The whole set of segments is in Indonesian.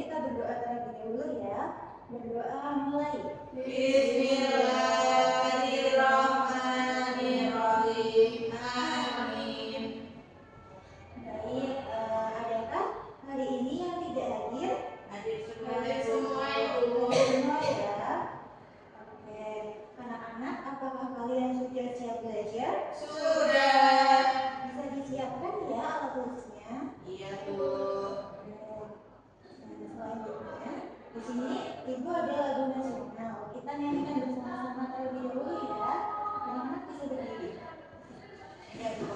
kita berdoa terlebih dahulu ya. Berdoa mulai. Bismillahirrahmanirrahim. Amin. Baik, adakah hari ini yang tidak hadir? Hadir semua Ibu. Semua ya. Oke, anak-anak, apakah kalian sudah siap belajar? Sudah. Bisa disiapkan ya alat tulisnya? Iya Bu. Selanjutnya, di sini Ibu ada lagu nasional. Kita nyanyikan bersama-sama terlebih dahulu ya. Anak-anak bisa berdiri. Iya Bu.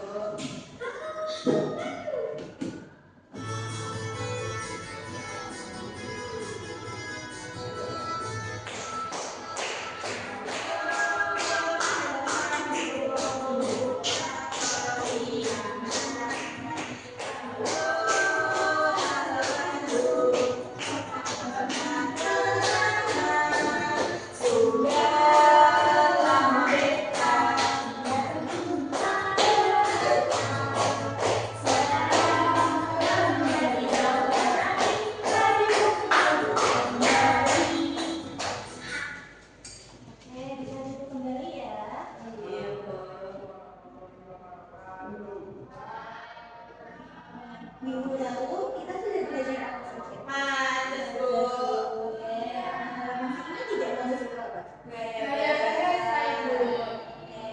Oke, bisa duduk kembali ya. Iya Bu. Minggu lalu kita sudah belajar apa saja? Mantes Bu. Oke, maksudnya tidak masuk suka apa? Gaya bahasa Ibu. Oke,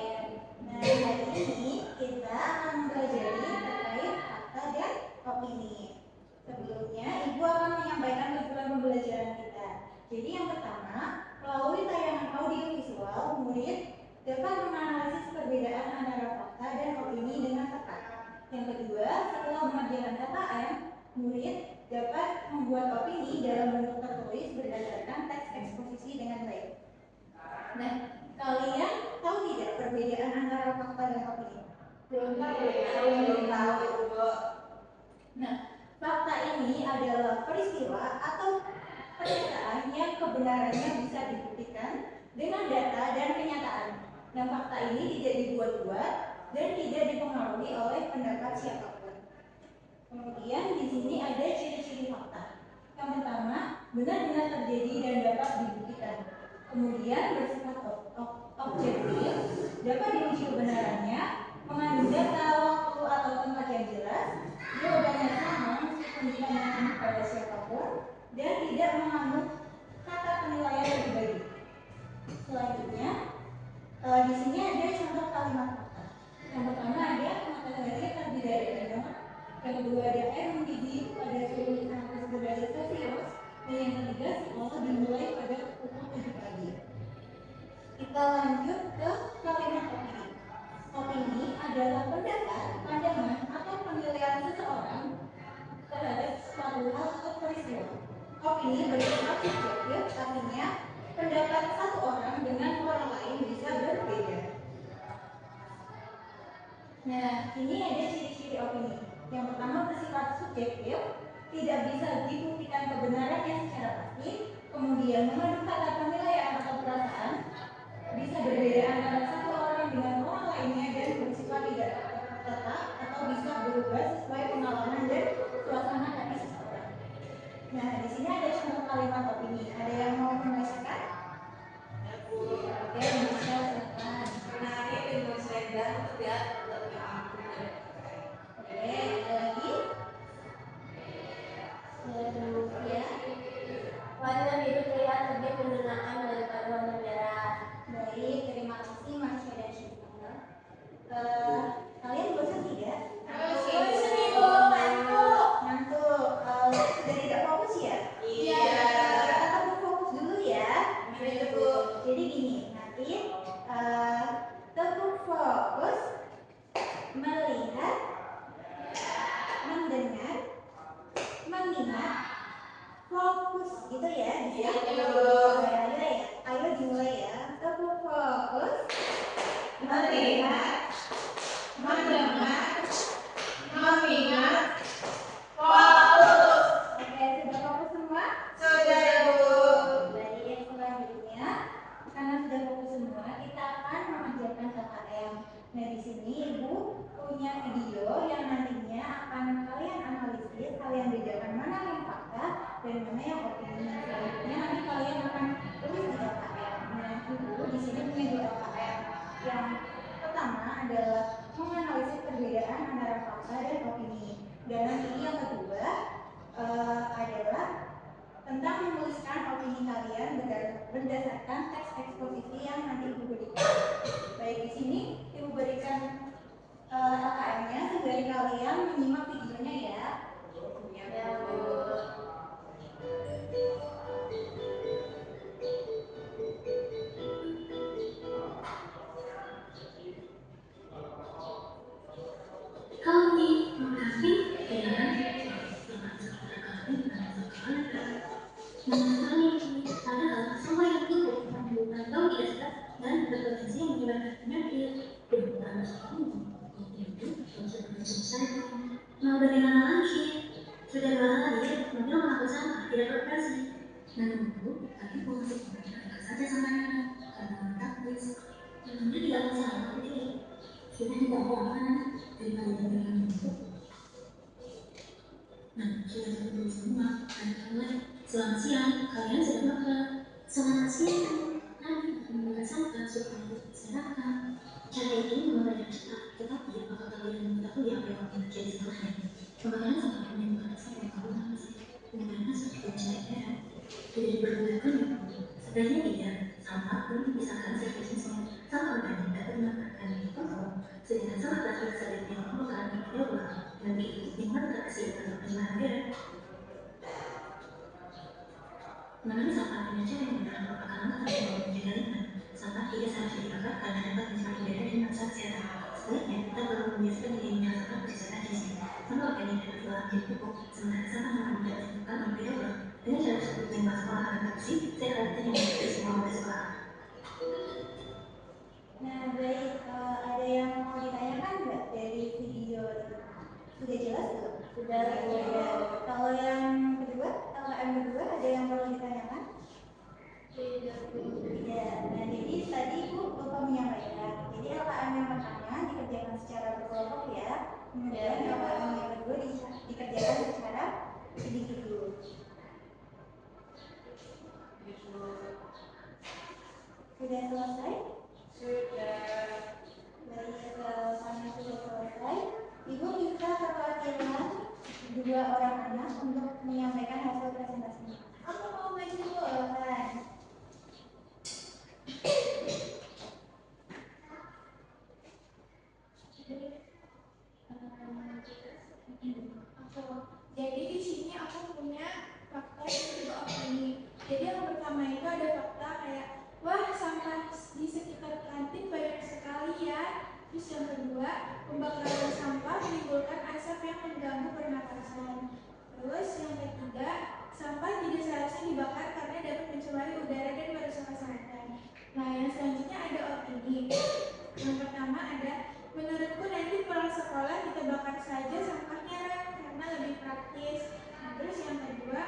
nah hari ini kita akan mempelajari terkait fakta dan opini. Sebelumnya, Ibu akan menyampaikan tujuan pembelajaran kita. Jadi yang pertama, melalui tayangan audiovisual, murid dapat menganalisis perbedaan antara fakta dan opini dengan tepat. Yang kedua, setelah mengerjakan KKM, murid dapat membuat opini dalam bentuk tertulis berdasarkan teks eksposisi dengan baik. Nah, kalian tahu tidak perbedaan antara fakta dan opini? Belum tahu Bu. Nah, fakta ini adalah peristiwa atau pernyataan yang kebenarannya bisa dibuktikan dengan data dan kenyataan. Nah, fakta ini tidak dibuat-buat dan tidak dipengaruhi oleh pendapat siapapun. Kemudian di sini ada ciri-ciri fakta. Yang pertama, benar-benar terjadi dan dapat dibuktikan. Kemudian bersifat objektif, dapat diuji kebenarannya, mengandung data, waktu atau tempat yang jelas, jawabannya sama meskipun ditanyakan kepada siapapun, dan tidak mengandung kata penilaian pribadi. Selanjutnya, di sini ada contoh kalimat fakta. Yang pertama ada matahari terbit dari timur, yang kedua ada air mendidih pada suhu 110 derajat Celcius, dan yang ketiga sekolah dimulai pada pukul 7 pagi. Kita lanjut ke kalimat opini. Opini adalah pendapat, pandangan, atau penilaian seseorang terhadap suatu hal atau peristiwa. Opini bersifat subjektif, artinya pendapat satu orang dengan orang lain bisa berbeda. Nah, ini ada ciri-ciri opini. Yang pertama bersifat subjektif, tidak bisa dibuktikan kebenarannya secara pasti, kemudian mengandung kata penilaian atau perasaan, bisa berbeda antara satu orang dengan orang lainnya dan bersifat tidak tetap atau bisa berubah sesuai pengalaman dan suasana hati seseorang. Nah, di sini ada contoh kalimat opini. Ada yang mau membacakan? Oke, bisa silakan. Menarik dengan selendang tidak lebih aman. Oke, ada lagi? Selanjutnya, Warna biru terlihat lebih menenangkan daripada warna merah. baik, terima kasih Mas dan Syifa. Kalian bosan tidak? Bosan, Ibu, ngantuk. Ngantuk? Sudah tidak fokus ya? Iya. Kita fokus dulu ya. Iya Bu. Jadi gini, nanti tetap fokus melihat, mendengar, mengingat, fokus gitu ya. Iya, Bu. Ayo dimulai ya. Tetap fokus Melihat, mendengar, mengingat, fokus. Oke, sudah fokus semua? Sudah Bu. Baik, selanjutnya karena sudah fokus semua, kita akan mengajarkan KKM. Nah, di sini Ibu punya video yang nantinya akan kalian analisis, kalian bedakan mana yang fakta dan mana mana yang opini. Selanjutnya nanti kalian akan tulis di LKM. Nah, Ibu di sini punya 2 LKM. Yang pertama adalah menganalisis perbedaan antara fakta dan opini. Dan nanti yang kedua adalah tentang menuliskan opini kalian berdasarkan teks eksposisi yang nanti Ibu berikan. Baik, di sini Ibu berikan LKM-nya, sembari kalian menyimak videonya ya. Ya, Bu. Kami mengapi dengan padahal semua yang itu menimbulkan bau tidak sedap dan berpotensi menyebabkan penyakit. Mau bagaimana lagi? Sudah 2 hari mobil mengangkut sampah tidak beroperasi. Menunggu kami masuk dekat saja sampahnya karena taktis. Namanya tidak masalah tapi sudah tidak ada makanan daripada diberikan untuk. Nah, sudah terkumpul semua dan kalian selamat siang, kalian sudah makan. Selamat siang, kami akan membuka sampah supaya diserahkan. Cara ini memang cepat, tetapi apakah kalian mengetahui apa yang akan terjadi setelahnya? Pembakaran sampah menimbulkan asap yang kabur menggunakan seperti cairan tidak diperbolehkan. Sebenarnya tidak, sampah belum dipisahkan seperti jenisnya. Sampah organik dapat dimanfaatkan di toko, sedangkan sampah plastik sebaiknya ditemukan di daur ulang. Dan begitu, lingkungan tetap bersih tanpa penyebaran udara. Mengenai sampah dengan cara yang benar merupakan langkah terbaik untuk menjaga lingkungan. Sampah tidak seharusnya dibakar karena dapat menyebabkan udara dan masalah kesehatan. Sebaliknya, kita perlu membiasakan diri menyelesaikan persisakan jenisnya. Sampah organik dapat diolah menjadi pupuk, sementara sampah non-organik dapat ditemukan melalui daur ulang. Dengan cara tersebut, lingkungan sekolah akan tetap bersih, sehat dan nyaman bagi semua warga sekolah. Nah, baik, ada yang mau ditanyakan nggak dari video ini? Sudah jelas belum? Sudah. Kalau yang kedua, LKM kedua, ada yang perlu ditanyakan? Tidak. Tidak. Nah, jadi tadi Ibu lupa menyampaikan. Jadi LKM yang pertama dikerjakan secara berkelompok ya. Kemudian LKM yang kedua dikerjakan secara individu. Sudah selesai? Sudah. Baik, kami sudah selesai. Ibu minta perwakilan 2 orang anak untuk menyampaikan hasil presentasinya. Aku mau maju dulu, kan? Jadi di sini aku punya fakta dan juga opini. Jadi yang pertama itu ada fakta kayak, wah sampah di sekitar kantin banyak sekali ya. Terus yang kedua, pembakaran sampah menimbulkan asap yang mengganggu pernapasan. Terus yang ketiga, sampah tidak seharusnya dibakar karena dapat mencemari udara dan merusak kesehatan. Nah, yang selanjutnya ada opini. Yang pertama ada, menurutku nanti pulang sekolah kita bakar saja sampahnya karena lebih praktis. Nah, terus yang kedua,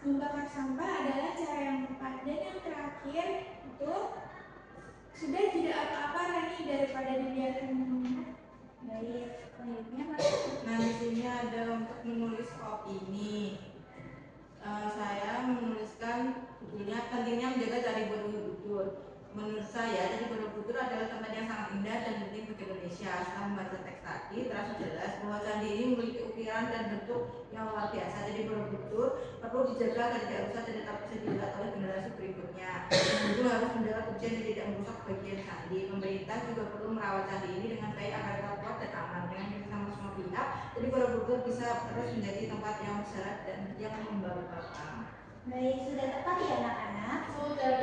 membakar sampah adalah cara yang tepat. Dan yang terakhir itu, sudah tidak apa-apa Rani daripada dibiarkan menunggu. Baik, selanjutnya Nah, di sini ada untuk menulis opini. Saya menuliskan judulnya pentingnya menjaga Candi Borobudur. Menurut saya, Candi Borobudur adalah tempat yang sangat indah dan penting bagi Indonesia. Setelah membaca teks tadi, terasa jelas bahwa candi ini memiliki ukiran dan bentuk yang luar biasa. Candi Borobudur perlu dijaga agar tidak rusak dan tetap bisa dilihat oleh generasi berikutnya. Itu harus menjaga kebersihan dan tidak merusak bagian candi. Pemerintah juga perlu merawat candi ini dengan baik agar tetap kuat dan aman. Dengan kerjasama semua pihak, Candi Borobudur bisa terus menjadi tempat yang bersejarah dan yang membanggakan. baik, sudah tepat ya anak-anak? Sudah.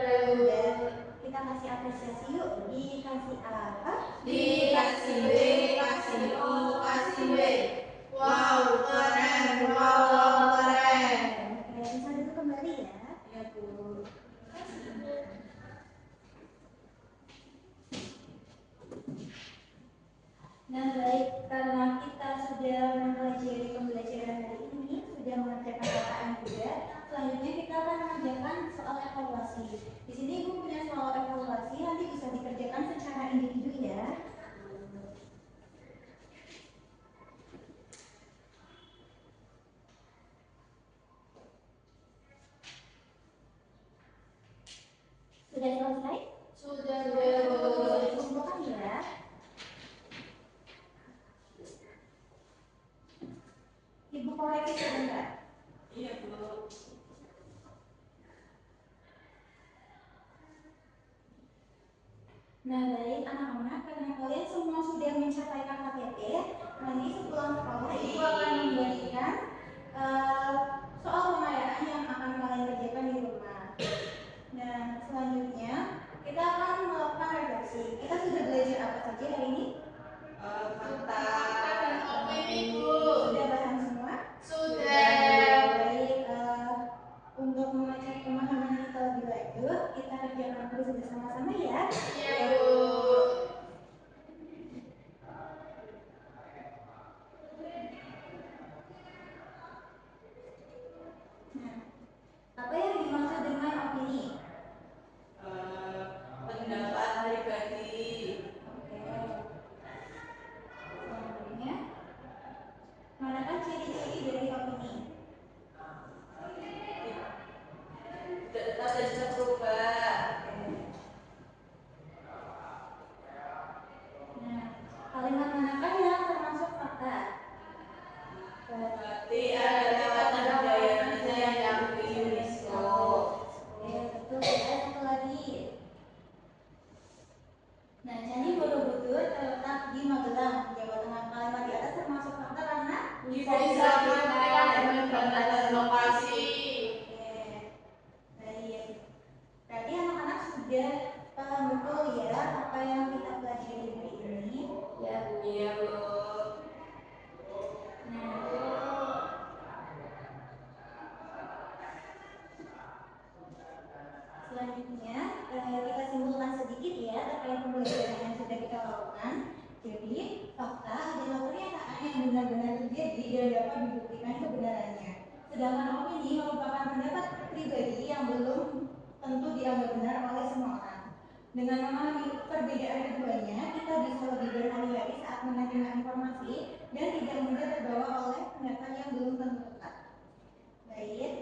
Kita kasih apresiasi yuk. Dikasih apa? Dikasih B, kasih O, kasih W. Wow, keren, wow, keren. Oke, bisa dulu kembali ya. Ya, Bu. Nah, baik, karena kita sudah mempelajari pembelajaran hari ini, sudah mengerjakan LKM juga, selanjutnya kita akan mengerjakan soal evaluasi. Di sini Ibu punya soal evaluasi, nanti bisa dikerjakan secara individu ya. Sudah selesai? Sudah, Kumpulkan ya. Ibu koreksi sebentar. Iya, Bu. Nah, baik anak-anak, karena kalian semua sudah mencapai KKTT, nanti sepulang sekolah ibu akan memberikan soal pengayaan yang akan kalian kerjakan di rumah. Nah, selanjutnya kita akan melakukan refleksi. Kita sudah belajar apa saja hari ini? Fakta. dan opini, Bu. Sudah paham semua? Sudah. Baik, untuk mengecek pemahaman kita lebih lanjut, kita kerjakan terus bersama-sama ya. Iya, Bu. Nah, apa yang dimaksud dengan opini? Pendapat pribadi. Oke. Selanjutnya, manakah ciri-ciri dari opini? Tidak tetap dan bisa berubah. Nah, kalimat manakah yang termasuk fakta? Berarti adalah watak budaya Indonesia yang diakui UNESCO. Oke, betul ya. Satu lagi. Nah, Candi Borobudur terletak di Magelang, Jawa Tengah. Kalimat di atas termasuk fakta karena Bisa diselamatkan dengan pembatasan lokasi. Oke, baik. Tadi anak-anak sudah paham betul ya apa yang kita pelajari hari ini. Ya, Bu. Iya, Bu. Nah, selanjutnya kita simpulkan sedikit ya terkait pembelajaran yang sudah kita lakukan. Jadi, fakta adalah pernyataan yang benar-benar terjadi dan dapat dibuktikan kebenarannya. Sedangkan opini merupakan pendapat pribadi yang belum tentu dianggap benar oleh semua orang. Dengan memahami perbedaan keduanya, kita bisa lebih berhati-hati saat menerima informasi dan tidak mudah terbawa oleh pendapat yang belum tentu tepat. Baik,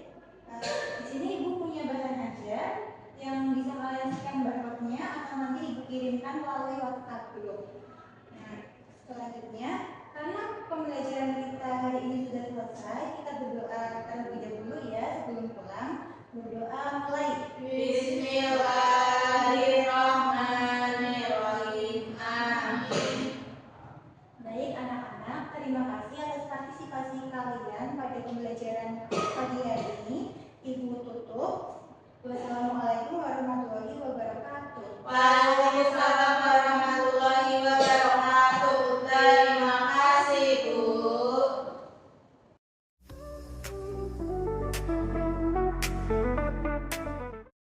di sini ibu punya bahan ajar yang bisa kalian scan barcode-nya atau nanti ibu kirimkan melalui WhatsApp dulu. Nah, selanjutnya, karena pembelajaran kita hari ini sudah selesai, kita berdoa terlebih dahulu ya sebelum pulang. Berdoa mulai. Bismillahirrahmanirrahim. Amin. Baik anak-anak, terima kasih atas partisipasi kalian pada pembelajaran pagi hari ini. Ibu tutup. Wassalamualaikum warahmatullahi wabarakatuh. Waalaikumsalam.